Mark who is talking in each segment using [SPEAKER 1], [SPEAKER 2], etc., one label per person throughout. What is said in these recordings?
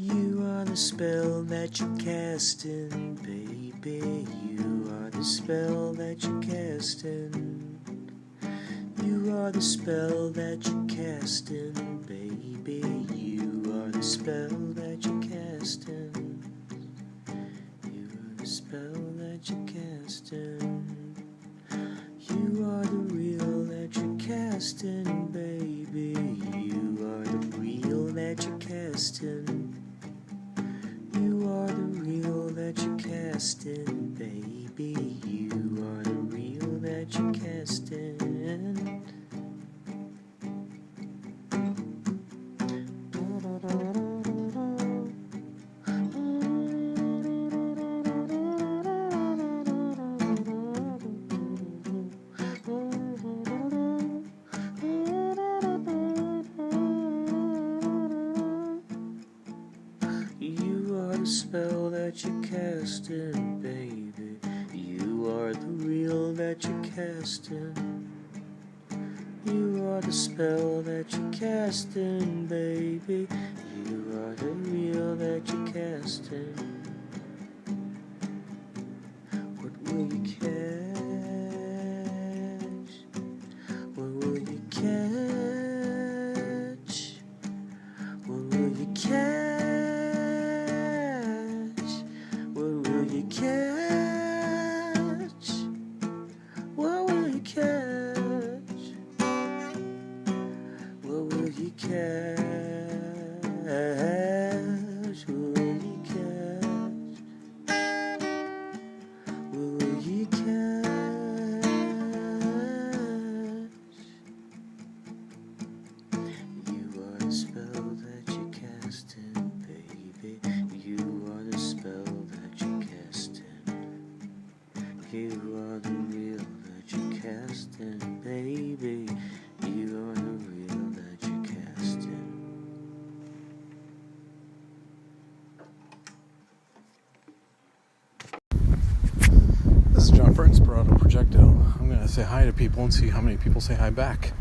[SPEAKER 1] You are the spell that you're casting, baby. You are the spell that you're casting. You are the spell that you're casting, baby. You are the spell that you're casting. You are the spell that you're casting. You are the real that you're casting, baby. You are the real that you're casting. You are the real that you're casting, baby. You are the real that you're casting. Spell that you're casting, baby. You are the real that you're casting. You are the spell that you're casting, baby. You are the real that you're casting. What will you catch? What will you catch? What will you catch? Catch? What will you catch? What will you catch? What will you catch? What will you catch? You are the spell that you're casting, baby. You are the spell that you're casting. You are the real that you're casting, baby. You are the real that you're casting.
[SPEAKER 2] This is John for Inspirado, Projecto. I'm going to say hi to people and see how many people say hi back.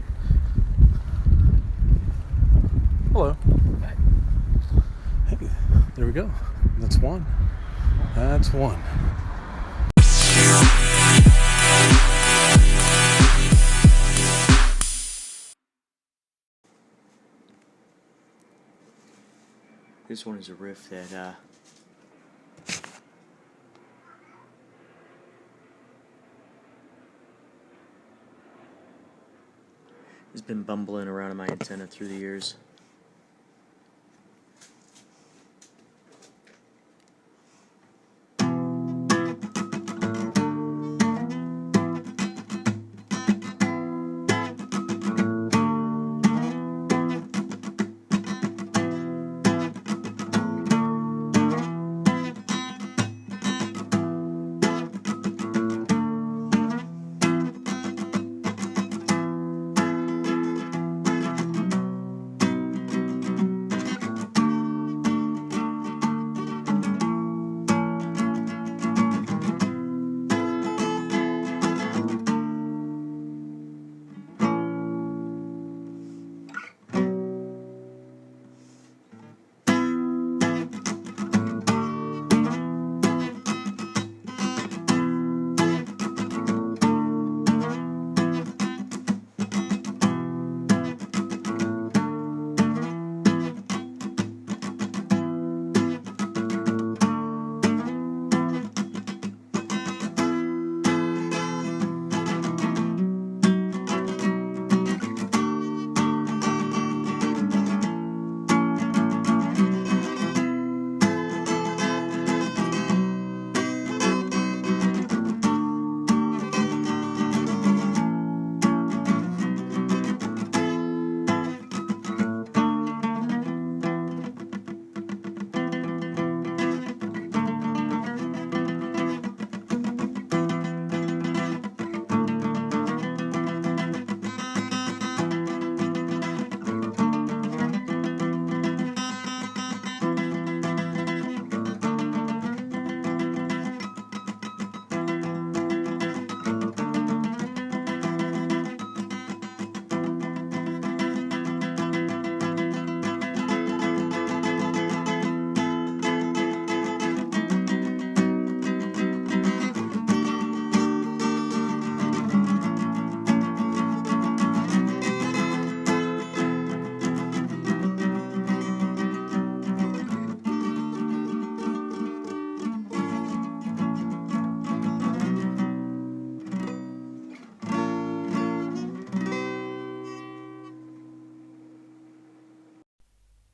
[SPEAKER 2] Hello.
[SPEAKER 3] Hi.
[SPEAKER 2] Hey, there we go. That's one. That's one.
[SPEAKER 1] This one is a riff that has been bumbling around in my antenna through the years.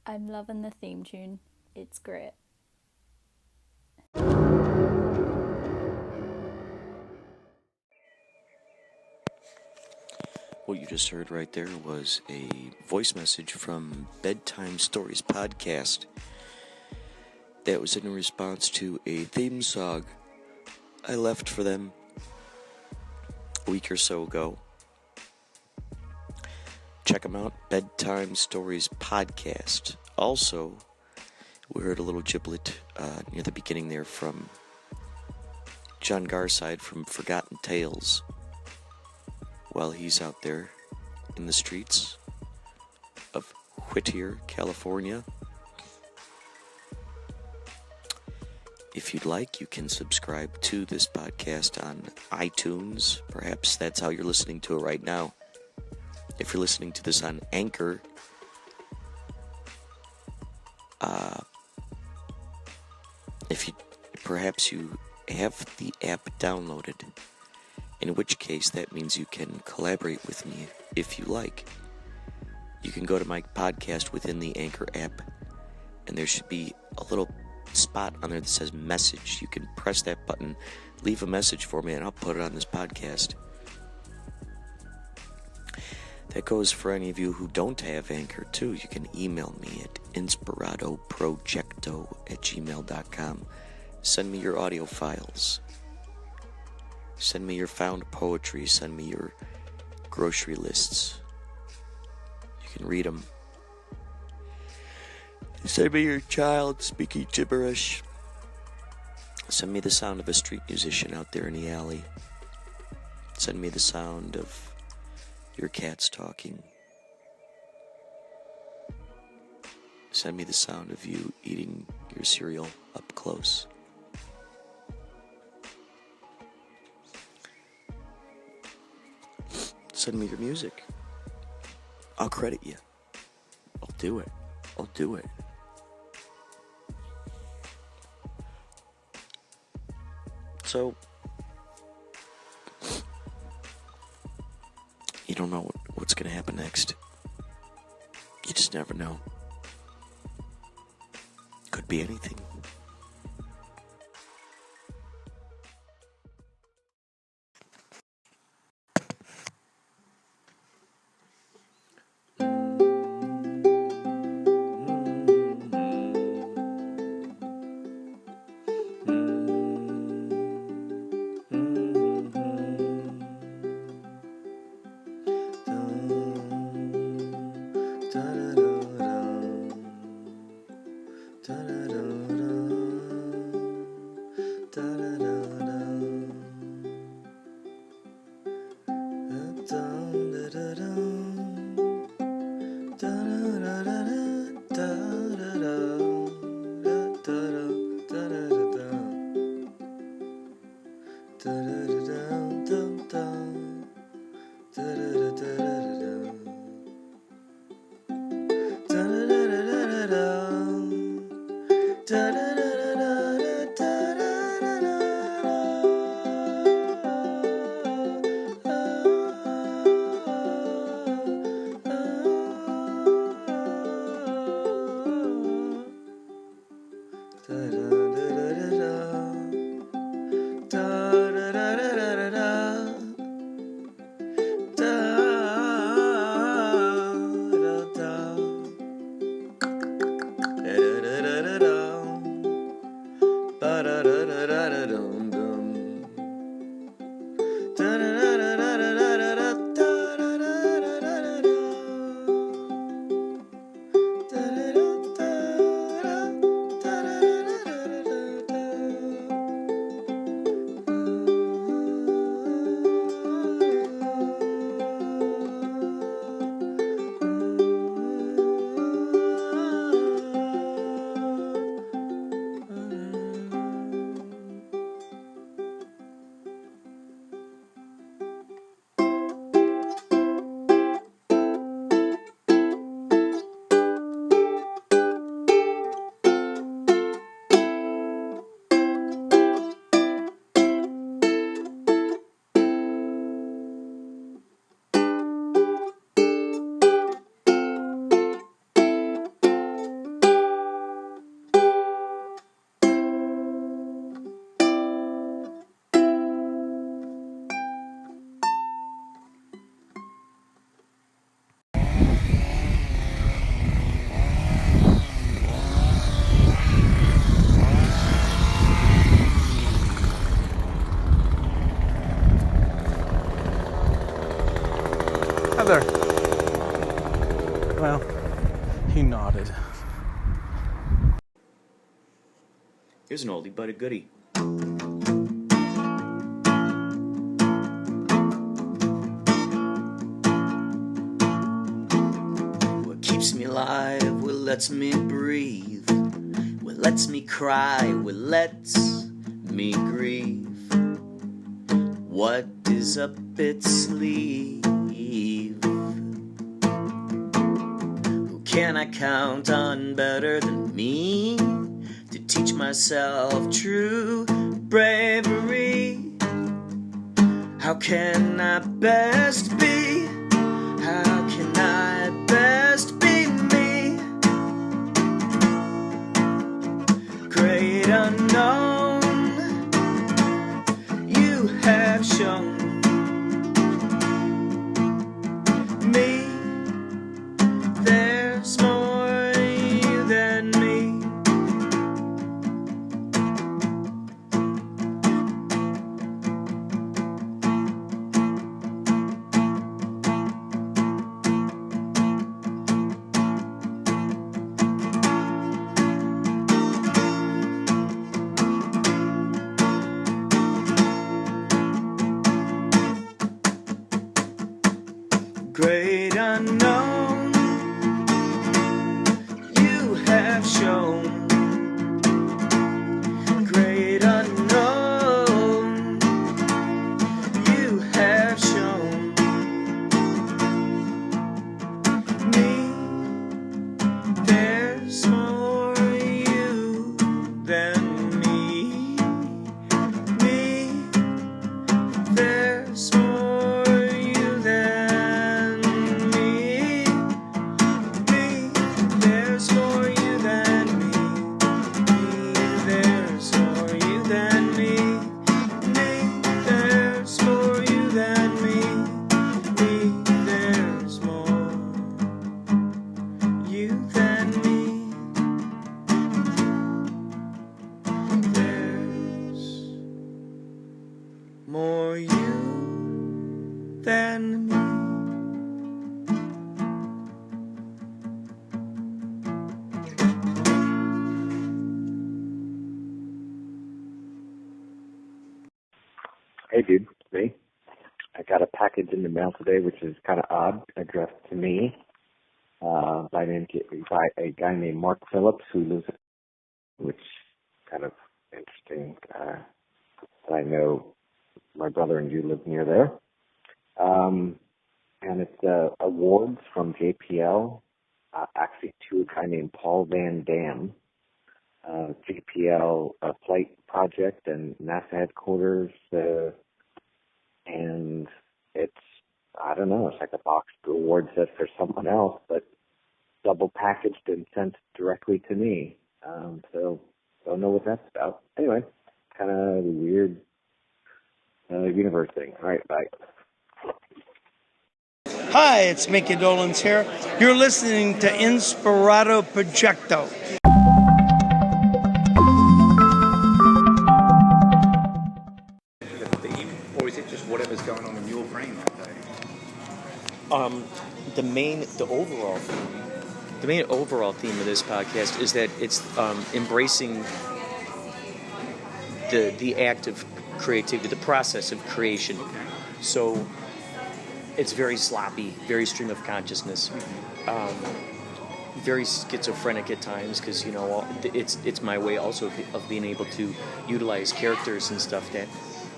[SPEAKER 3] I'm loving the theme tune. It's great.
[SPEAKER 1] What you just heard right there was a voice message from Bedtime Stories Podcast. That was in response to a theme song I left for them a week or so ago. Check them out, Bedtime Stories Podcast. Also, we heard a little giblet near the beginning there from John Garside from Forgotten Tales. While he's out there in the streets of Whittier, California. If you'd like, you can subscribe to this podcast on iTunes. Perhaps that's how you're listening to it right now. If you're listening to this on Anchor, perhaps you have the app downloaded. In which case, that means you can collaborate with me if you like. You can go to my podcast within the Anchor app, and there should be a little spot on there that says message. You can press that button, leave a message for me, and I'll put it on this podcast. That goes for any of you who don't have Anchor, too. You can email me at inspiradoprojecto@gmail.com. Send me your audio files. Send me your found poetry. Send me your grocery lists. You can read them. Send me your child speaking gibberish. Send me the sound of a street musician out there in the alley. Send me the sound of your cats talking. Send me the sound of you eating your cereal up close. Send me your music. I'll credit you. I'll do it. So, you don't know what's going to happen next. You just never know. Could be anything. Da da da da.
[SPEAKER 2] Heather. Well, he nodded.
[SPEAKER 1] Here's an oldie but a goodie. What keeps me alive, what lets me breathe, what lets me cry, what lets me grieve, what is up its sleeve. Who can I count on better than me to teach myself true bravery? How can I best be? How can I best be me? Great unknown, you have shown me there's more you than me. Great unknown, you have shown. Great unknown, you have shown me there's more you than me. Me, there's more you than me. Me, there's more you than me. Me, there's more you than me. Me, there's more you than me. Me, there's more you than me. There's more you than me.
[SPEAKER 4] Hey dude, it's me. I got a package in the mail today, which is kind of odd, addressed to me by a guy named Mark Phillips, who lives, which kind of interesting. I know my brother and you live near there. And it's awards from JPL, actually to a guy named Paul Van Dam. JPL flight project and NASA headquarters, and it's, I don't know, it's like a box award set for someone else, but double packaged and sent directly to me. So don't know what that's about. Anyway, kind of weird universe thing. All right, bye.
[SPEAKER 5] Hi, it's Mickey Dolans here. You're listening to Inspirado Projecto.
[SPEAKER 6] The theme, or is it just whatever's going on in your brain that day?
[SPEAKER 1] The main overall theme of this podcast is that it's embracing the act of creativity, the process of creation.
[SPEAKER 6] Okay.
[SPEAKER 1] So it's very sloppy, very stream of consciousness, very schizophrenic at times, because it's my way also of being able to utilize characters and stuff that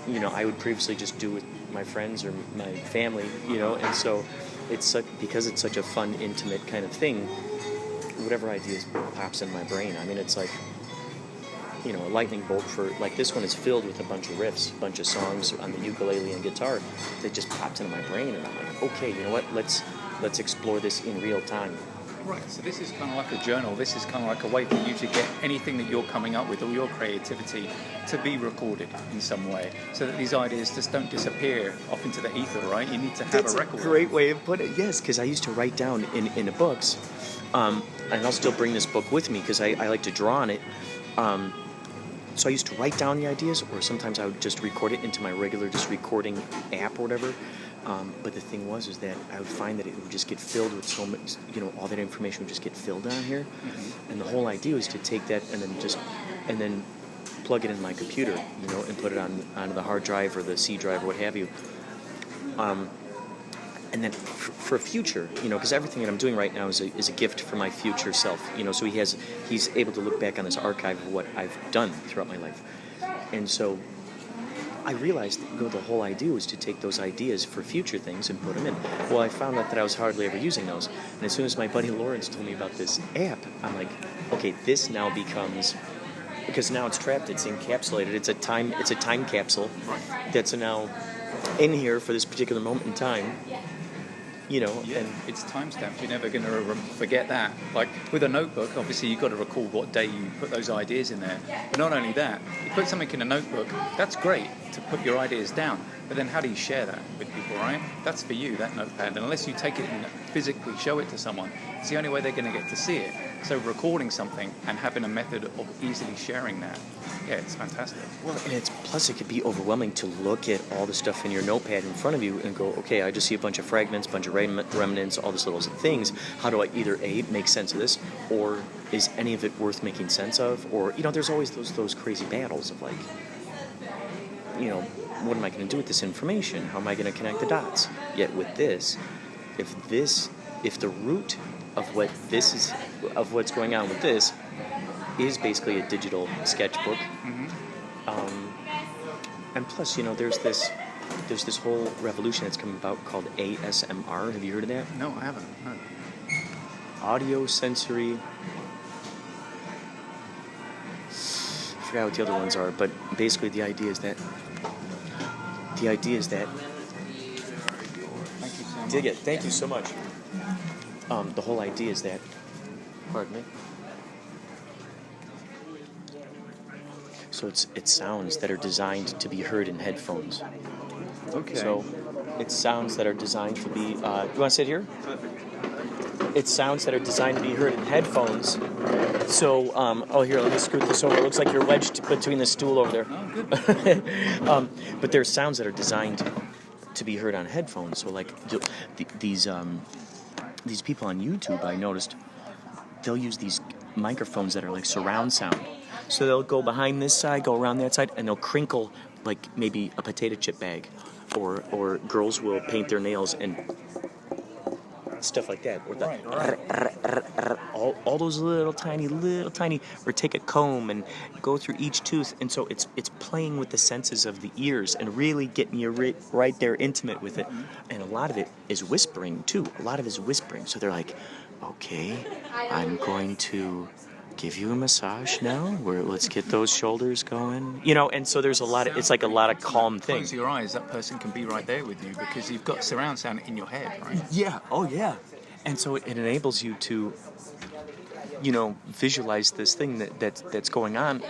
[SPEAKER 1] I would previously just do with my friends or my family, and so it's because it's such a fun, intimate kind of thing. Whatever ideas pops in my brain. I mean, it's like a lightning bolt for, like, this one is filled with a bunch of riffs, a bunch of songs on the ukulele and guitar that just pops into my brain, and I'm like, okay, you know what? Let's explore this in real time.
[SPEAKER 6] Right, so this is kind of like a journal. This is kind of like a way for you to get anything that you're coming up with, or your creativity, to be recorded in some way, so that these ideas just don't disappear off into the ether, right? You need to have
[SPEAKER 7] That's
[SPEAKER 6] a record.
[SPEAKER 7] a great way of putting it. Yes, because I used to write down in the books, and I'll still bring this book with me because I like to draw on it. So I used to write down the ideas, or sometimes I would just record it into my regular just recording app or whatever. But the thing is that I would find that it would just get filled with so much, all that information would just get filled down here. Mm-hmm. And the whole idea was to take that and then plug it in my computer, and put it onto the hard drive or the C drive or what have you. And then for future, because everything that I'm doing right now is a gift for my future self, so he's able to look back on this archive of what I've done throughout my life. And so I realized that the whole idea was to take those ideas for future things and put them in. Well, I found out that I was hardly ever using those. And as soon as my buddy Lawrence told me about this app, I'm like, okay, this now becomes, because now it's trapped, it's encapsulated, it's a time capsule that's now in here for this particular moment in time.
[SPEAKER 6] And it's time-stamped. You're never going to forget that. Like with a notebook, obviously you've got to record what day you put those ideas in there. But not only that, you put something in a notebook, that's great to put your ideas down. But then how do you share that with people, right? That's for you, that notepad. And unless you take it and physically show it to someone, it's the only way they're going to get to see it. So recording something and having a method of easily sharing that, yeah, it's fantastic.
[SPEAKER 7] Well, and plus it could be overwhelming to look at all the stuff in your notepad in front of you and go, okay, I just see a bunch of fragments, a bunch of remnants, all these little things. How do I either A, make sense of this, or is any of it worth making sense of? Or, there's always those crazy battles of like, what am I going to do with this information? How am I going to connect the dots? Yet with this, if the root of what's going on with this is basically a digital sketchbook, and plus, there's this whole revolution that's come about called ASMR. Have you heard of that?
[SPEAKER 6] No, I haven't. No.
[SPEAKER 7] Audio sensory. I forgot what the other ones are, but basically the idea is that.
[SPEAKER 6] Thank you so much.
[SPEAKER 7] Dig it. Thank you so much. The whole idea is that. Pardon me. So it's sounds that are designed to be heard in headphones.
[SPEAKER 6] Okay.
[SPEAKER 7] So it's sounds that are designed to be. You want to sit here?
[SPEAKER 6] Perfect.
[SPEAKER 7] It's sounds that are designed to be heard in headphones. So, here, let me scoot this over. It looks like you're wedged between the stool over there.
[SPEAKER 6] Oh, good.
[SPEAKER 7] But there's sounds that are designed to be heard on headphones. So, like these people on YouTube, I noticed, they'll use these microphones that are like surround sound. So they'll go behind this side, go around that side, and they'll crinkle like maybe a potato chip bag, or girls will paint their nails and stuff like that. Or all those little tiny, or take a comb and go through each tooth. And so it's playing with the senses of the ears and really getting you right there intimate with it. And a lot of it is whispering too. A lot of it is whispering. So they're like, okay, I'm going to give you a massage now, where let's get those shoulders going, and so there's a lot of, it's like a lot of calm things.
[SPEAKER 6] Close your eyes, that person can be right there with you because you've got surround sound in your head, right?
[SPEAKER 7] Yeah, oh yeah. And so it enables you to, visualize this thing that's going on,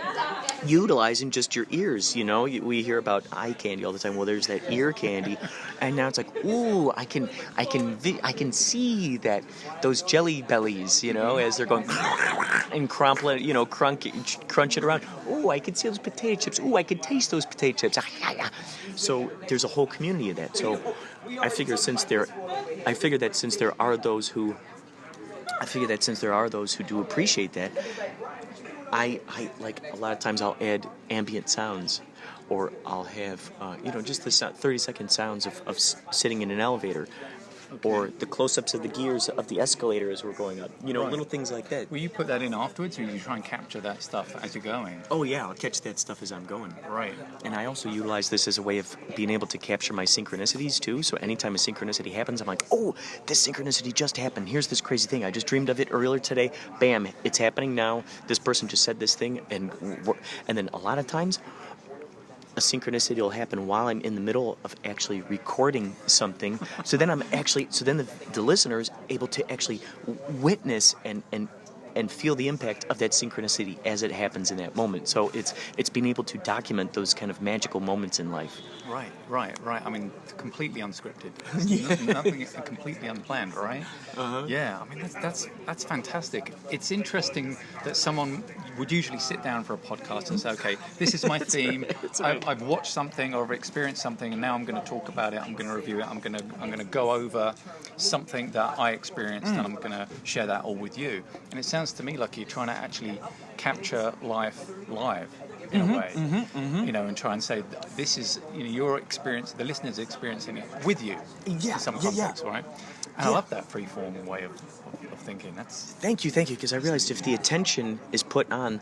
[SPEAKER 7] utilizing just your ears. We hear about eye candy all the time. Well, there's that ear candy, and now it's like, ooh, I can see that those jelly bellies, as they're going and crumpling, crunch it around. Ooh, I can see those potato chips. Ooh, I can taste those potato chips. So there's a whole community of that. So I figure that since there are those who do appreciate that, I like a lot of times I'll add ambient sounds, or I'll have just the 30-second sounds of sitting in an elevator, or the close-ups of the gears of the escalator as we're going up. Little things like that.
[SPEAKER 6] Will you put that in afterwards, or you try and capture that stuff as you're going?
[SPEAKER 7] Oh yeah, I'll catch that stuff as I'm going.
[SPEAKER 6] Right.
[SPEAKER 7] And I also utilize this as a way of being able to capture my synchronicities too. So anytime a synchronicity happens, I'm like, oh, this synchronicity just happened. Here's this crazy thing. I just dreamed of it earlier today. Bam, it's happening now. This person just said this thing, and then a lot of times a synchronicity will happen while I'm in the middle of actually recording something. So then the listener is able to actually witness and feel the impact of that synchronicity as it happens in that moment. So it's being able to document those kind of magical moments in life.
[SPEAKER 6] Right. I mean, completely unscripted. Nothing completely unplanned, right? Yeah, I mean, that's fantastic. It's interesting that someone would usually sit down for a podcast and say, okay, this is my theme. I've watched something or I've experienced something, and now I'm going to talk about it. I'm going to review it. I'm going to go over something that I experienced, and I'm going to share that all with you. And it sounds to me like you're trying to actually capture life live in a way, you know, and try and say this is, you know, your experience, the listener's experiencing it with you in some context, right? And I love that free-form way of thinking.
[SPEAKER 7] Thank you, because I realized if the attention is put on,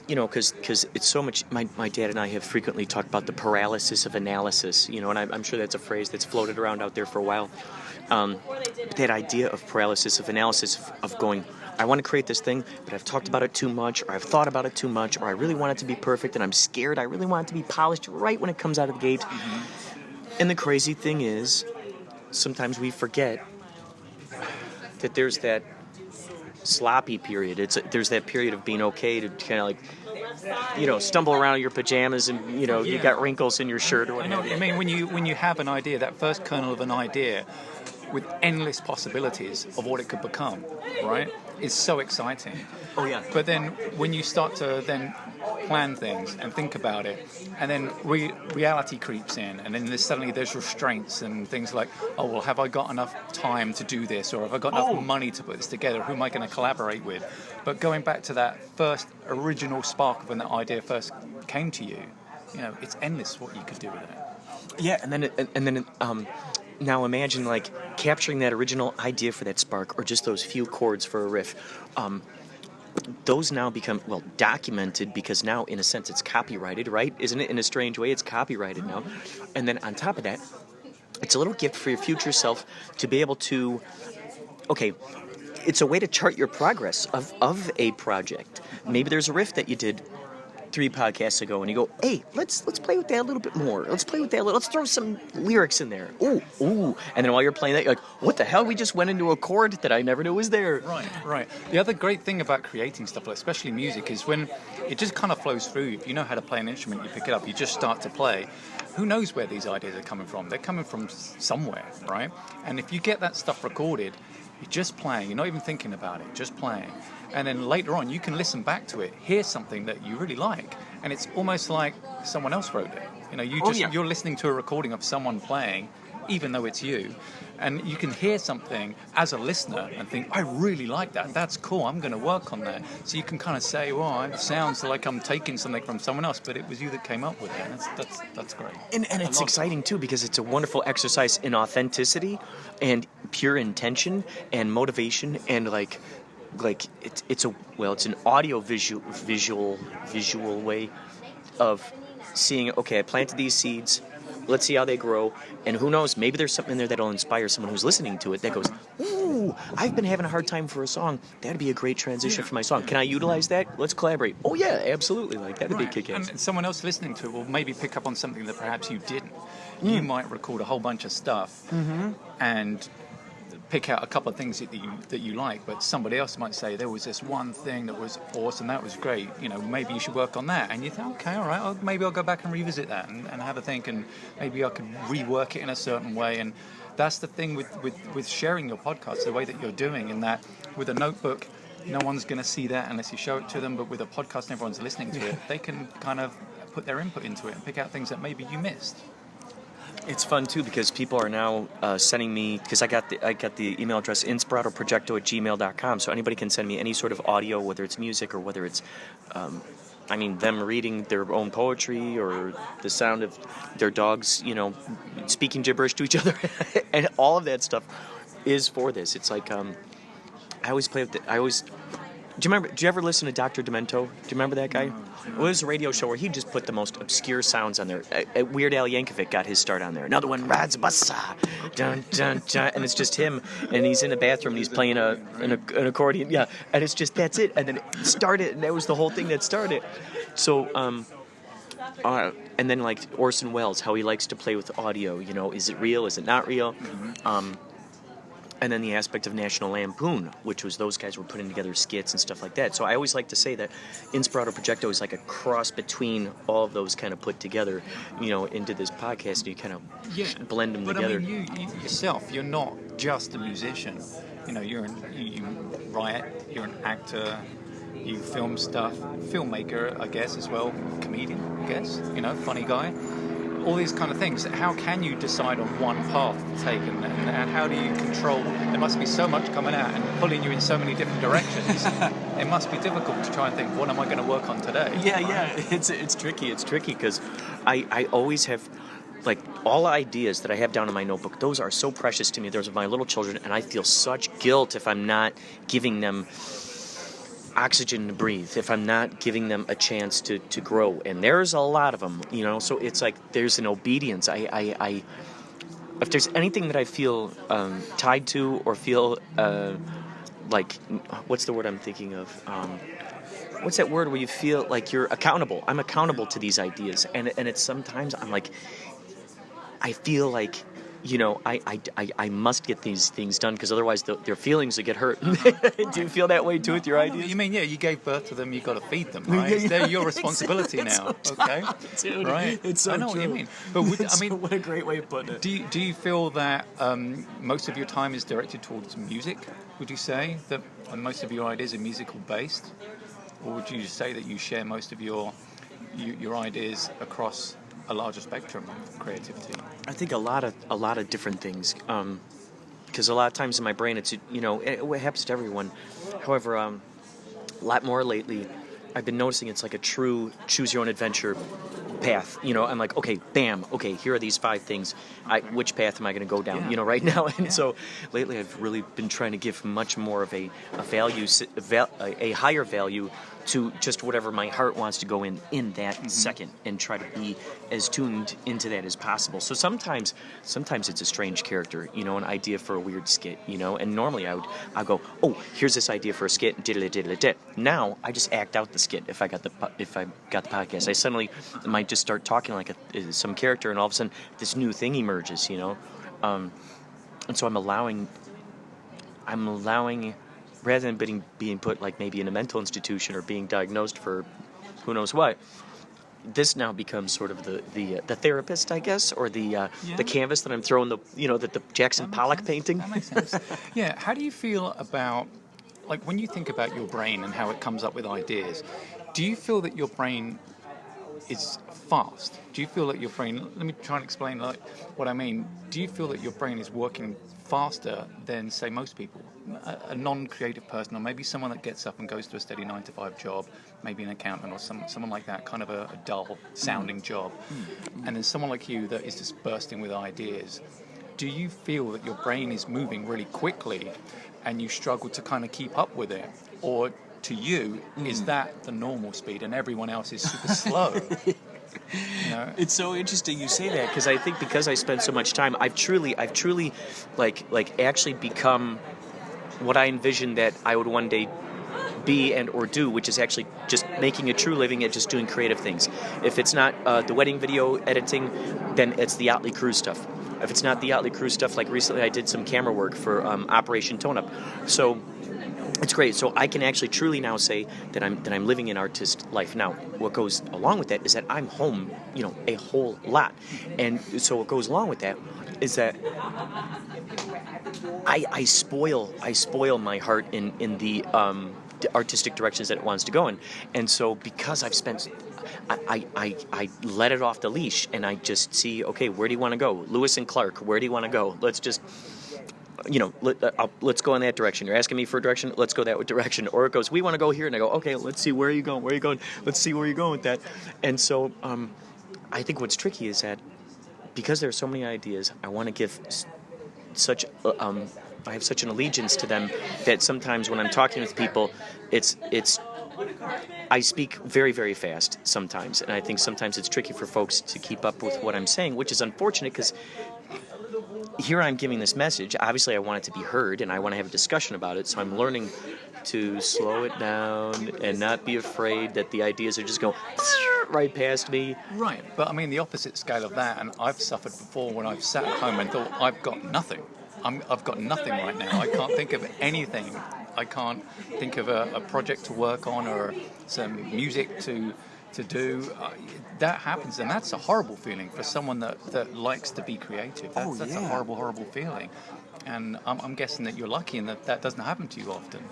[SPEAKER 7] you know, because it's so much. My dad and I have frequently talked about the paralysis of analysis, you know, and I'm sure that's a phrase that's floated around out there for a while. That idea of paralysis of analysis, of going, I want to create this thing, but I've talked about it too much, or I've thought about it too much, or I really want it to be perfect, and I'm scared. I really want it to be polished right when it comes out of the gate. And the crazy thing is, sometimes we forget that there's that sloppy period. There's that period of being okay to kind of like, you know, stumble around in your pajamas and, you know, you got wrinkles in your shirt or whatever.
[SPEAKER 6] I mean, when you have an idea, that first kernel of an idea with endless possibilities of what it could become, right? It's so exciting.
[SPEAKER 7] Oh, yeah.
[SPEAKER 6] But then when you start to then plan things and think about it, and then reality creeps in, and then suddenly there's restraints and things like, oh, well, have I got enough time to do this, or have I got enough money to put this together? Who am I going to collaborate with? But going back to that first original spark of when that idea first came to you, you know, it's endless what you could do with it.
[SPEAKER 7] Yeah, and then now imagine like capturing that original idea for that spark, or just those few chords for a riff. Those now become, well, documented, because now, in a sense, it's copyrighted, right? Isn't it? In a strange way, it's copyrighted now. And then on top of that, it's a little gift for your future self to be able to, okay, it's a way to chart your progress of a project. Maybe there's a riff that you did 3 podcasts ago, and you go, hey, let's play with that a little bit more. Let's play with that. Let's throw some lyrics in there. Ooh. And then while you're playing that, you're like, what the hell? We just went into a chord that I never knew was there.
[SPEAKER 6] Right. The other great thing about creating stuff, especially music, is when it just kind of flows through. If you know how to play an instrument, you pick it up, you just start to play. Who knows where these ideas are coming from? They're coming from somewhere, right? And if you get that stuff recorded, you're just playing. You're not even thinking about it, just playing. And then later on, you can listen back to it, hear something that you really like, and it's almost like someone else wrote it. You know, you're listening to a recording of someone playing, even though it's you, and you can hear something as a listener and think, I really like that. That's cool. I'm going to work on that. So you can kind of say, well, it sounds like I'm taking something from someone else, but it was you that came up with it. And that's great.
[SPEAKER 7] And it's exciting too, because it's a wonderful exercise in authenticity and pure intention and motivation, and like it's an audio visual way of seeing, okay, I planted these seeds, let's see how they grow, and who knows, maybe there's something in there that'll inspire someone who's listening to it that goes, ooh, I've been having a hard time for a song, that'd be a great transition for my song, can I utilize that? Let's collaborate. Oh yeah, absolutely, like that'd be kick-ass.
[SPEAKER 6] And someone else listening to it will maybe pick up on something that perhaps you didn't. You might record a whole bunch of stuff and pick out a couple of things that you like, but somebody else might say there was this one thing that was awesome, that was great, you know, maybe you should work on that, and you think, okay, all right, maybe I'll go back and revisit that and have a think, and maybe I could rework it in a certain way. And that's the thing with sharing your podcast the way that you're doing, in that with a notebook, no one's going to see that unless you show it to them, but with a podcast and everyone's listening to it, they can kind of put their input into it and pick out things that maybe you missed.
[SPEAKER 7] It's fun too, because people are now sending me, because I got the email address inspirado@gmail.com, so anybody can send me any sort of audio, whether it's music or whether it's them reading their own poetry or the sound of their dogs, you know, speaking gibberish to each other, and all of that stuff is for this. It's like I always play with do you ever listen to Dr. Demento? Do you remember that guy? Well, it was a radio show where he just put the most obscure sounds on there. Weird Al Yankovic got his start on there. Another one, rides a bus, dun, dun, dun, and it's just him, and he's in the bathroom, and he's playing an accordion, yeah, and it's just, that's it, and then it started, and that was the whole thing that started. So, and then like Orson Welles, how he likes to play with audio. You know, is it real? Is it not real? And then the aspect of National Lampoon, which was those guys were putting together skits and stuff like that. So I always like to say that Inspirado Projecto is like a cross between all of those kind of put together, you know, into this podcast, and you kind of blend them together.
[SPEAKER 6] But I mean, you yourself, you're not just a musician. You know, you write, you're an actor, you film stuff, filmmaker, I guess, as well, comedian, I guess, you know, funny guy. All these kind of things. How can you decide on one path to take, and how do you control? There must be so much coming out and pulling you in so many different directions. It must be difficult to try and think, what am I going to work on today?
[SPEAKER 7] Yeah. It's tricky. It's tricky because I always have, like, all ideas that I have down in my notebook. Those are so precious to me. Those are my little children, and I feel such guilt if I'm not giving them oxygen to breathe, if I'm not giving them a chance to grow, and there's a lot of them, you know. So it's like there's an obedience. I if there's anything that I feel tied to, or feel like, what's the word I'm thinking of? What's that word where you feel like you're accountable? I'm accountable to these ideas, and it's sometimes I'm like, I feel like, you know, I must get these things done, because otherwise their feelings will get hurt. Do you feel that way too with your ideas?
[SPEAKER 6] You mean, you gave birth to them, you got to feed them, right? They're your responsibility now, okay?
[SPEAKER 7] Dude,
[SPEAKER 6] right?
[SPEAKER 7] It's so
[SPEAKER 6] I know
[SPEAKER 7] true.
[SPEAKER 6] what you mean. But
[SPEAKER 7] What a great way of putting it.
[SPEAKER 6] do you feel that most of your time is directed towards music? Would you say that most of your ideas are musical based, or would you say that you share most of your ideas across a larger spectrum of creativity?
[SPEAKER 7] I think a lot of different things, because a lot of times in my brain it's, you know, it happens to everyone. However, a lot more lately, I've been noticing it's like a true choose your own adventure path. You know, I'm like, okay, bam, okay, here are these 5 things. Which path am I going to go down?
[SPEAKER 6] Yeah.
[SPEAKER 7] You know, right now. And so lately, I've really been trying to give much more of a higher value to just whatever my heart wants to go in that second, and try to be as tuned into that as possible. So sometimes it's a strange character, you know, an idea for a weird skit, you know, and normally I'll go, oh, here's this idea for a skit, and diddle-diddle-dit. Now I just act out the skit if I got the podcast. I suddenly might just start talking like some character, and all of a sudden this new thing emerges, you know, and so I'm allowing, rather than being put like maybe in a mental institution or being diagnosed for who knows what, this now becomes sort of the therapist, I guess, or the canvas that I'm throwing the Jackson Pollock painting.
[SPEAKER 6] That makes sense. Yeah. How do you feel about, like, when you think about your brain and how it comes up with ideas? Do you feel that your brain is fast? Do you feel that your brain? Let me try and explain like what I mean. Do you feel that your brain is working faster than, say, most people? A non-creative person, or maybe someone that gets up and goes to a steady 9-to-5 job, maybe an accountant or someone like that, kind of a dull-sounding job, and then someone like you that is just bursting with ideas. Do you feel that your brain is moving really quickly and you struggle to kind of keep up with it? Or to you, is that the normal speed and everyone else is super slow? You know?
[SPEAKER 7] It's so interesting you say that, because I think because I spend so much time, I've truly like actually become what I envisioned that I would one day be and or do, which is actually just making a true living at just doing creative things. If it's not the wedding video editing, then it's the Otley Crew stuff. If it's not the Otley Crew stuff, like recently I did some camera work for Operation Tone Up. So it's great. So I can actually truly now say that I'm living an artist life. Now, what goes along with that is that I'm home, you know, a whole lot. And so what goes along with that is that I spoil my heart in the artistic directions that it wants to go in. And so because I've spent, I let it off the leash, and I just see, okay, where do you want to go? Lewis and Clark, where do you want to go? Let's just, you know, let's go in that direction. You're asking me for a direction, let's go that direction. Or it goes, we want to go here, and I go, okay, let's see, where are you going? Where are you going? Let's see where you're going with that. And so I think what's tricky is that because there are so many ideas, I want to give such I have such an allegiance to them that sometimes when I'm talking with people, it's I speak very, very fast sometimes, and I think sometimes it's tricky for folks to keep up with what I'm saying, which is unfortunate because here I'm giving this message. Obviously, I want it to be heard, and I want to have a discussion about it, so I'm learning to slow it down and not be afraid that the ideas are just going right past me.
[SPEAKER 6] Right, but I mean the opposite scale of that, and I've suffered before when I've sat at home and thought, I've got nothing. I've got nothing right now. I can't think of anything. I can't think of a project to work on or some music to do. That happens, and that's a horrible feeling for someone that likes to be creative. That's a horrible, horrible feeling. And I'm guessing that you're lucky and that doesn't happen to you often.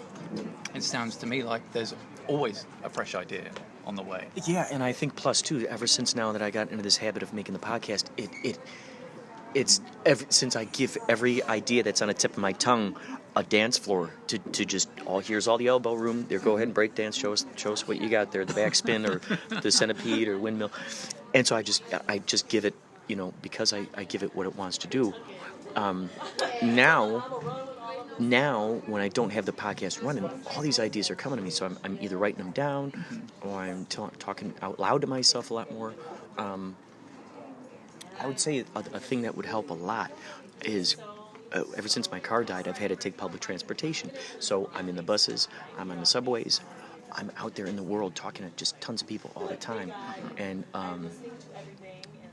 [SPEAKER 6] It sounds to me like there's always a fresh idea on the way.
[SPEAKER 7] Yeah, and I think plus too, ever since now that I got into this habit of making the podcast, since I give every idea that's on the tip of my tongue a dance floor to just, here's all the elbow room, there, go ahead and break dance, show us what you got there, the backspin or the centipede or windmill. And so I just give it, because I give it what it wants to do. Now when I don't have the podcast running, all these ideas are coming to me, so I'm either writing them down or I'm talking out loud to myself a lot more. I would say a thing that would help a lot is, ever since my car died, I've had to take public transportation. So I'm in the buses, I'm on the subways, I'm out there in the world talking to just tons of people all the time. And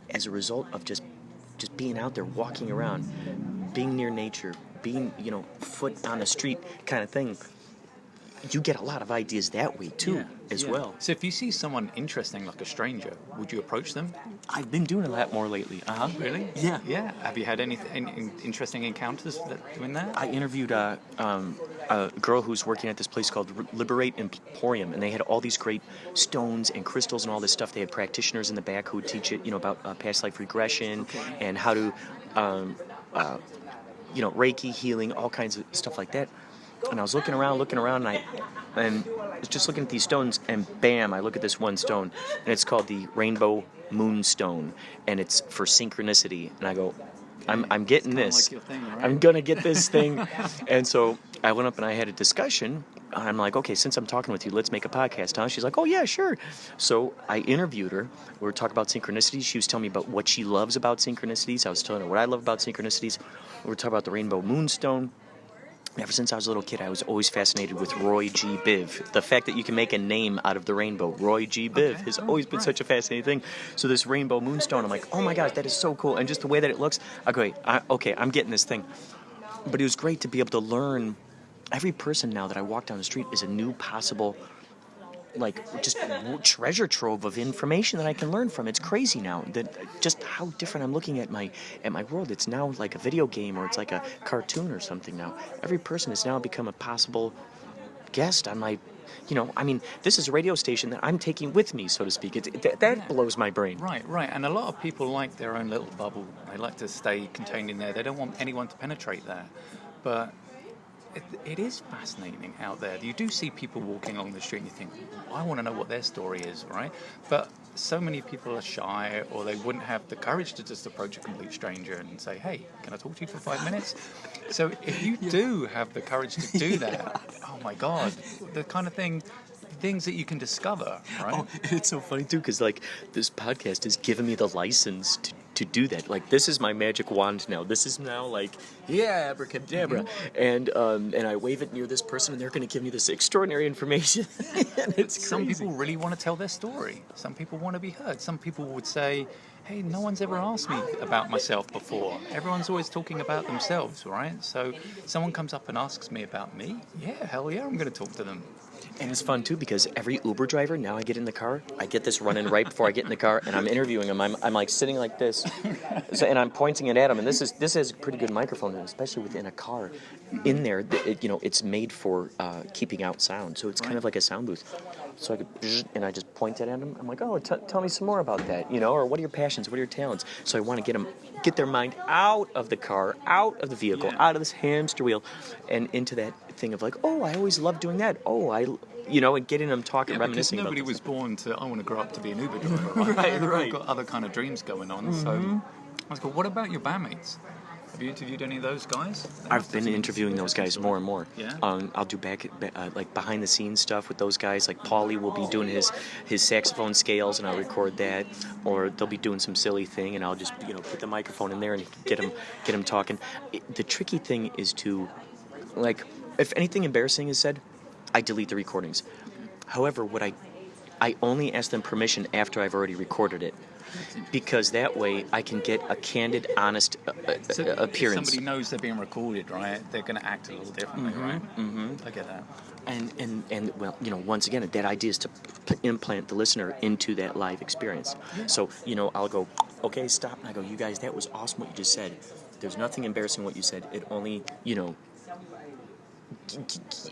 [SPEAKER 7] as a result of just being out there, walking around, being near nature, being, foot on the street kind of thing, you get a lot of ideas that way too, as well.
[SPEAKER 6] So if you see someone interesting like a stranger, would you approach them?
[SPEAKER 7] I've been doing a lot more lately.
[SPEAKER 6] Really?
[SPEAKER 7] Yeah.
[SPEAKER 6] Yeah. Have you had any interesting encounters doing that?
[SPEAKER 7] I interviewed a girl who's working at this place called Liberate Emporium, and they had all these great stones and crystals and all this stuff. They had practitioners in the back who would teach it, about past life regression and how to, Reiki healing, all kinds of stuff like that. And I was looking around, and I was just looking at these stones, and bam, I look at this one stone, and it's called the Rainbow Moonstone, and it's for synchronicity. And I go, I'm getting this.
[SPEAKER 6] Like your thing, right?
[SPEAKER 7] I'm gonna get this thing. And so I went up and I had a discussion. I'm like, okay, since I'm talking with you, let's make a podcast, huh? She's like, oh yeah, sure. So I interviewed her. We were talking about synchronicities. She was telling me about what she loves about synchronicities. I was telling her what I love about synchronicities. We were talking about the Rainbow Moonstone. Ever since I was a little kid, I was always fascinated with Roy G. Biv. The fact that you can make a name out of the rainbow, Roy G. Biv, has always been such a fascinating thing. So this Rainbow Moonstone, I'm like, oh my gosh, that is so cool. And just the way that it looks, I'm getting this thing. But it was great to be able to learn. Every person now that I walk down the street is a new possible, just treasure trove of information that I can learn from. It's crazy now that just how different I'm looking at my world. It's now like a video game, or it's like a cartoon or something now. Every person has now become a possible guest on my, this is a radio station that I'm taking with me, so to speak. That blows my brain.
[SPEAKER 6] Right. And a lot of people like their own little bubble. They like to stay contained in there. They don't want anyone to penetrate that. But it is fascinating out there. You do see people walking along the street and you think, I want to know what their story is, right? But so many people are shy, or they wouldn't have the courage to just approach a complete stranger and say, hey, can I talk to you for 5 minutes? So if you do have the courage to do that, oh my God, the kind of things that you can discover, right?
[SPEAKER 7] Oh, it's so funny too, because this podcast has given me the license to do that. This is my magic wand now. This is now abracadabra, and I wave it near this person, and they're going to give me this extraordinary information. And it's crazy.
[SPEAKER 6] Some people really want to tell their story. Some people want to be heard. Some people would say, hey, no one's ever asked me about myself before. Everyone's always talking about themselves, right? So someone comes up and asks me about me. Yeah, hell yeah, I'm going to talk to them.
[SPEAKER 7] And it's fun too, because every Uber driver, now I get in the car, I get this running right before I get in the car, and I'm interviewing them. I'm sitting like this, and I'm pointing it at them. And this has a pretty good microphone, especially within a car. In there, it's made for keeping out sound, so it's kind of like a sound booth. So I just point it at them. I'm like, oh, tell me some more about that, or what are your passions, what are your talents? So I want to get their mind out of the car, out of the vehicle, out of this hamster wheel, and into that thing of oh, I always loved doing that. Oh, and getting them talking, reminiscing about
[SPEAKER 6] nobody was born to, I want to grow up to be an Uber driver. Right? I've got other kind of dreams going on. So I was going, what about your bandmates? Have you interviewed any of those guys?
[SPEAKER 7] I've been interviewing those guys more and more.
[SPEAKER 6] Yeah.
[SPEAKER 7] I'll do behind the scenes stuff with those guys. Paulie will be doing his saxophone scales, and I'll record that. Or they'll be doing some silly thing, and I'll just put the microphone in there and get them talking. The tricky thing is to if anything embarrassing is said, I delete the recordings. However, what I I only ask them permission after I've already recorded it, because that way I can get a candid, honest appearance.
[SPEAKER 6] If somebody knows they're being recorded, right? They're going to act a little differently, right? I get that.
[SPEAKER 7] And well, once again, that idea is to implant the listener into that live experience. So, I'll go, okay, stop, and I go, you guys, that was awesome what you just said. There's nothing embarrassing what you said. It only,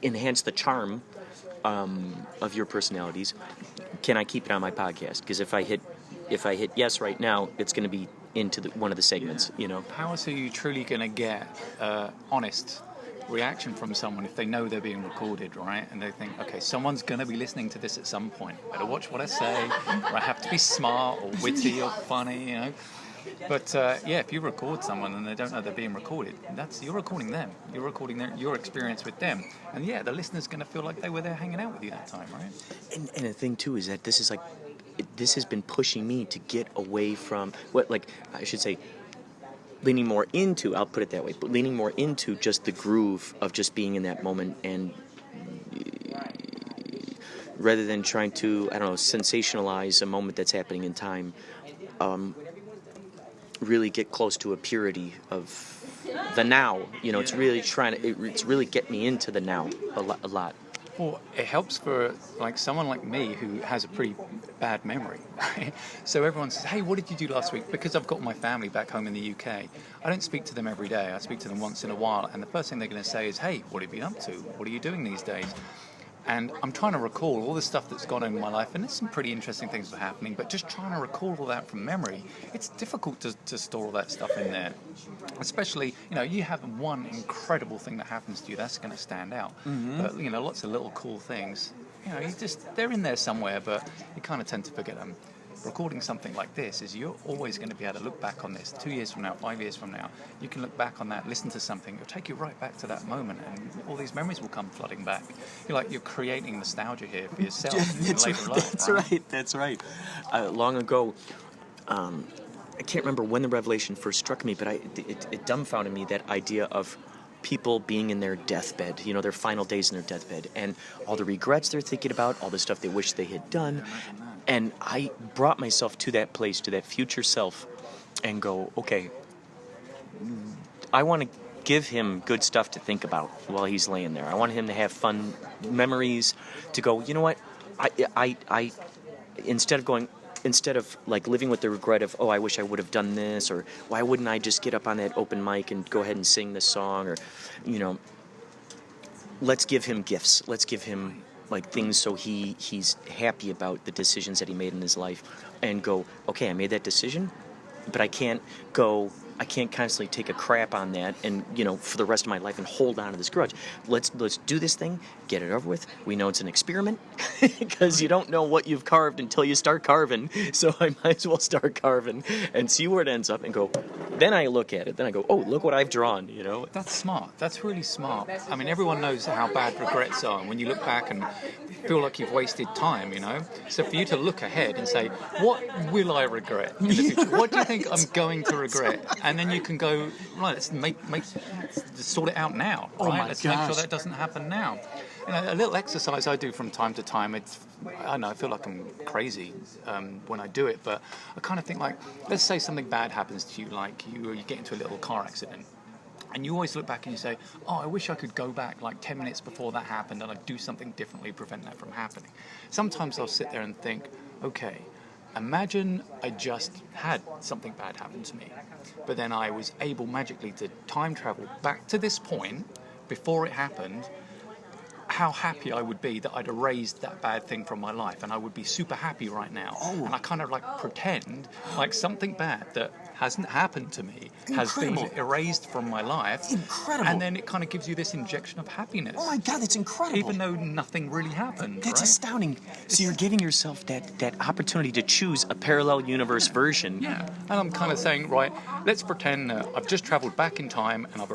[SPEAKER 7] enhanced the charm of your personalities. Can I keep it on my podcast? Because if I hit yes right now, it's going to be into one of the segments.
[SPEAKER 6] How else are you truly going to get honest reaction from someone if they know they're being recorded, right? And they think, okay, someone's going to be listening to this at some point. Better watch what I say, or I have to be smart or witty or funny, But if you record someone and they don't know they're being recorded, you're recording them. You're recording your experience with them. And the listener's going to feel like they were there hanging out with you that time, right?
[SPEAKER 7] And the thing too is that this has been pushing me to get away from leaning more into, I'll put it that way, but leaning more into just the groove of just being in that moment, and rather than trying to, sensationalize a moment that's happening in time, really get close to a purity of the now. It's really it's really get me into the now a lot.
[SPEAKER 6] Well, it helps for someone like me who has a pretty bad memory, right? So everyone says, hey, what did you do last week? Because I've got my family back home in the UK, I don't speak to them every day. I speak to them once in a while, and the first thing they're going to say is, hey, what have you been up to? What are you doing these days? And I'm trying to recall all the stuff that's gone on in my life, and there's some pretty interesting things that are happening, but just trying to recall all that from memory, it's difficult to store all that stuff in there. Especially, you have one incredible thing that happens to you, that's going to stand out. But, lots of little cool things, they're in there somewhere, but you kind of tend to forget them. Recording something like this is you're always going to be able to look back on this 2 years from now, 5 years from now. You can look back on that, listen to something, it'll take you right back to that moment, and all these memories will come flooding back. You're creating nostalgia here for yourself in later life.
[SPEAKER 7] That's right. Long ago, I can't remember when the revelation first struck me, but it dumbfounded me, that idea of people being in their deathbed, their final days in their deathbed, and all the regrets they're thinking about, all the stuff they wish they had done. And I brought myself to that place, to that future self, and go, okay, I want to give him good stuff to think about while he's laying there. I want him to have fun memories, to go, you know what, I instead of living with the regret of, oh, I wish I would have done this, or why wouldn't I just get up on that open mic and go ahead and sing this song, or, let's give him gifts. Let's give him things so he's happy about the decisions that he made in his life, and go, okay, I made that decision, but I can't constantly take a crap on that and, for the rest of my life and hold on to this grudge. Let's do this thing, get it over with. We know it's an experiment because you don't know what you've carved until you start carving. So I might as well start carving and see where it ends up and go. Then I look at it. Then I go, oh, look what I've drawn,
[SPEAKER 6] That's smart. That's really smart. I mean, everyone knows how bad regrets are. And when you look back and feel like you've wasted time, So for you to look ahead and say, what will I regret in the future? What do you think I'm going to regret? And then you can go, right, let's sort it out now, right? Let's make sure that doesn't happen now. A little exercise I do from time to time, I feel like I'm crazy when I do it, but I kind of think let's say something bad happens to you, you get into a little car accident. And you always look back and you say, oh, I wish I could go back 10 minutes before that happened and I'd do something differently to prevent that from happening. Sometimes I'll sit there and think, okay, imagine I just had something bad happen to me, but then I was able magically to time travel back to this point before it happened. How happy I would be that I'd erased that bad thing from my life, and I would be super happy right now. Oh. And I kind of pretend something bad that hasn't happened to me has been erased from my life.
[SPEAKER 7] Incredible.
[SPEAKER 6] And then it kind of gives you this injection of happiness.
[SPEAKER 7] Oh my God, that's incredible.
[SPEAKER 6] Even though nothing really happened.
[SPEAKER 7] That's
[SPEAKER 6] right?
[SPEAKER 7] astounding. So you're giving yourself that opportunity to choose a parallel universe version.
[SPEAKER 6] Yeah. And I'm kind of saying, right, let's pretend I've just traveled back in time and I've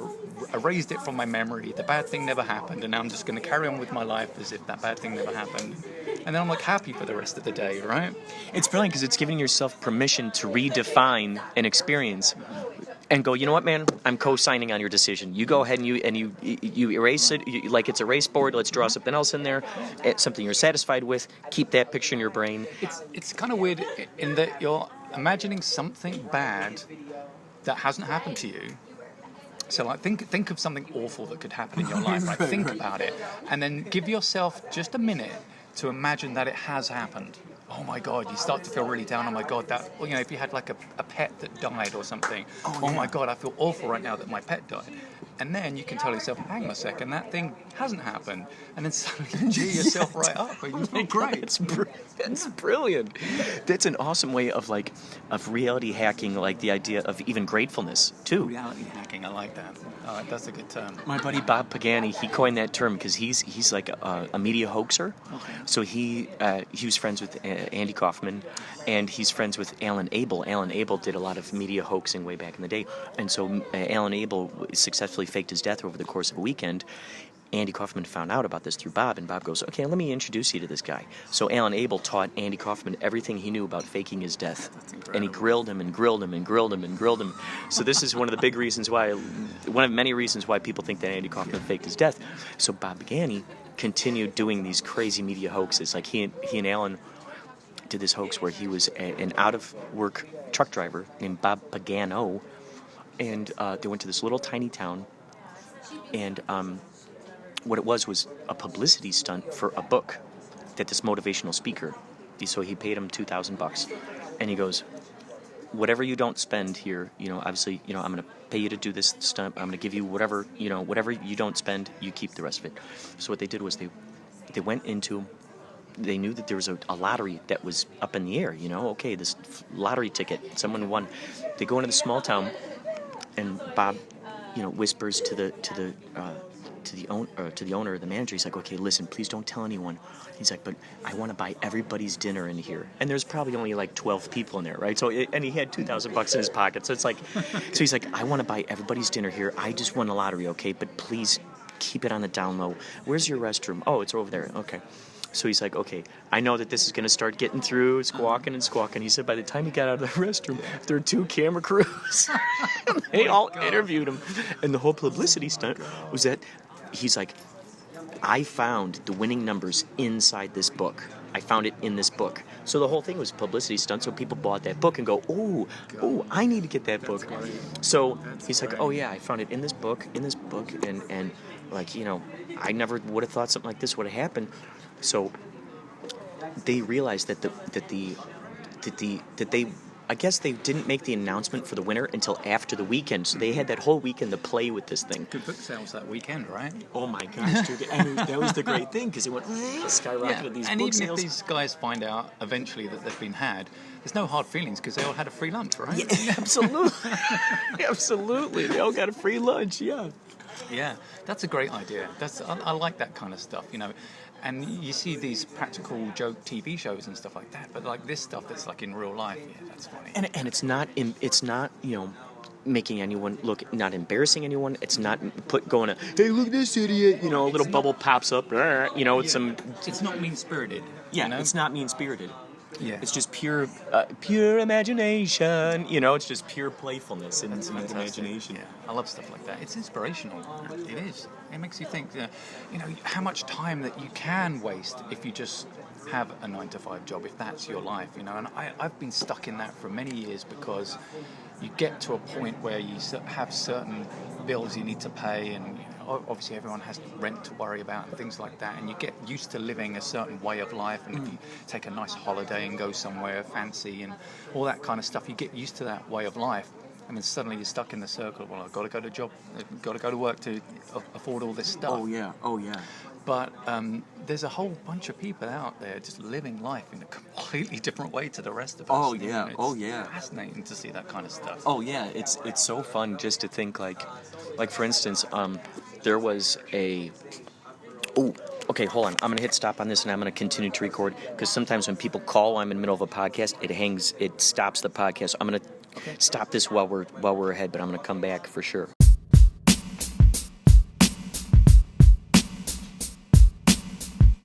[SPEAKER 6] erased it from my memory. The bad thing never happened, and now I'm just going to carry on with my life as if that bad thing never happened. And then I'm happy for the rest of the day, right?
[SPEAKER 7] It's brilliant because it's giving yourself permission to redefine an experience and go, you know what, man, I'm co-signing on your decision. You go ahead and you erase it like it's a erase board. Let's draw something else in there, something you're satisfied with. Keep that picture in your brain.
[SPEAKER 6] It's kind of weird in that you're imagining something bad that hasn't happened to you. So like think of something awful that could happen in your life. Right? Think about it, and then give yourself just a minute to imagine that it has happened. Oh my God, you start to feel really down. Oh my God, that, you know, if you had like a pet that died or something. Oh my God, I feel awful right now that my pet died. And then you can tell yourself, hang on a second, that thing hasn't happened. And then suddenly you cheer yourself right up and you feel great.
[SPEAKER 7] That's brilliant. That's an awesome way of reality hacking, like the idea of even gratefulness too.
[SPEAKER 6] Reality hacking, I like that. That's a good term.
[SPEAKER 7] My buddy Bob Pagani, he coined that term because he's like a media hoaxer.
[SPEAKER 6] Okay.
[SPEAKER 7] So he was friends with Andy Kaufman, and he's friends with Alan Abel. Alan Abel did a lot of media hoaxing way back in the day, and so Alan Abel successfully faked his death over the course of a weekend. Andy Kaufman found out about this through Bob, and Bob goes, okay, let me introduce you to this guy. So Alan Abel taught Andy Kaufman everything he knew about faking his death. And he grilled him and grilled him and grilled him and grilled him. So this is one of many reasons why people think that Andy Kaufman faked his death. So Bob Pagani continued doing these crazy media hoaxes. Like he and Alan did this hoax where he was an out-of-work truck driver named Bob Pagano, and they went to this little tiny town, and what it was a publicity stunt for a book that this motivational speaker, so he paid him $2,000, and he goes, whatever you don't spend here, obviously, I'm going to pay you to do this stunt. I'm going to give you whatever you don't spend, you keep the rest of it. So what they did was they went into, they knew that there was a lottery that was up in the air, okay, this lottery ticket, someone won. They go into the small town, and Bob, whispers to the owner or the manager. He's like, okay, listen, please don't tell anyone. He's like, but I want to buy everybody's dinner in here, and there's probably only like 12 people in there, right? So and he had $2,000 in his pocket, so it's like, so he's like, I want to buy everybody's dinner here. I just won a lottery, okay, but please keep it on the down low. Where's your restroom? Oh, it's over there. Okay. So he's like, okay, I know that this is going to start getting through, squawking and squawking. He said by the time he got out of the restroom, there were 2 camera crews. They all interviewed him. And the whole publicity stunt was that he's like, I found the winning numbers inside this book. I found it in this book. So the whole thing was a publicity stunt, so people bought that book and go, oh, I need to get that book. So he's like, oh yeah, I found it in this book, and like, I never would have thought something like this would have happened. So they realized that they I guess they didn't make the announcement for the winner until after the weekend, so they had that whole weekend to play with this thing.
[SPEAKER 6] Good book sales that weekend, right?
[SPEAKER 7] Oh my gosh, dude! And that was the great thing, because it went skyrocketed. These
[SPEAKER 6] and
[SPEAKER 7] book
[SPEAKER 6] even
[SPEAKER 7] sales.
[SPEAKER 6] if these guys find out eventually that they've been had, there's no hard feelings because they all had a free lunch, right?
[SPEAKER 7] Yeah, absolutely, absolutely. They all got a free lunch. Yeah.
[SPEAKER 6] Yeah, that's a great idea. I like that kind of stuff, And you see these practical joke TV shows and stuff like that, but like this stuff that's like in real life, yeah, that's funny.
[SPEAKER 7] And it's not making anyone look, not embarrassing anyone. It's not going to, hey, look at this idiot. A little bubble pops up. It's some.
[SPEAKER 6] It's not mean spirited.
[SPEAKER 7] Yeah, it's not mean spirited.
[SPEAKER 6] Yeah,
[SPEAKER 7] it's just pure imagination. It's just pure playfulness and imagination.
[SPEAKER 6] Yeah, I love stuff like that. It's inspirational. It is. It makes you think, how much time that you can waste if you just have a 9-to-5 job, if that's your life, And I've been stuck in that for many years because you get to a point where you have certain bills you need to pay, and obviously everyone has rent to worry about and things like that, and you get used to living a certain way of life, and if you take a nice holiday and go somewhere fancy and all that kind of stuff, you get used to that way of life, and then suddenly you're stuck in the circle. Well, I've got to go to job, I've got to go to work to afford all this stuff.
[SPEAKER 7] Oh yeah.
[SPEAKER 6] But there's a whole bunch of people out there just living life in a completely different way to the rest of us.
[SPEAKER 7] Oh yeah.
[SPEAKER 6] It's fascinating to see that kind of stuff.
[SPEAKER 7] Oh yeah, it's so fun just to think like for instance, there was a. Oh, okay, hold on. I'm gonna hit stop on this, and I'm gonna continue to record, because sometimes when people call, I'm in the middle of a podcast. It stops the podcast. I'm gonna stop this while we're ahead, but I'm gonna come back for sure.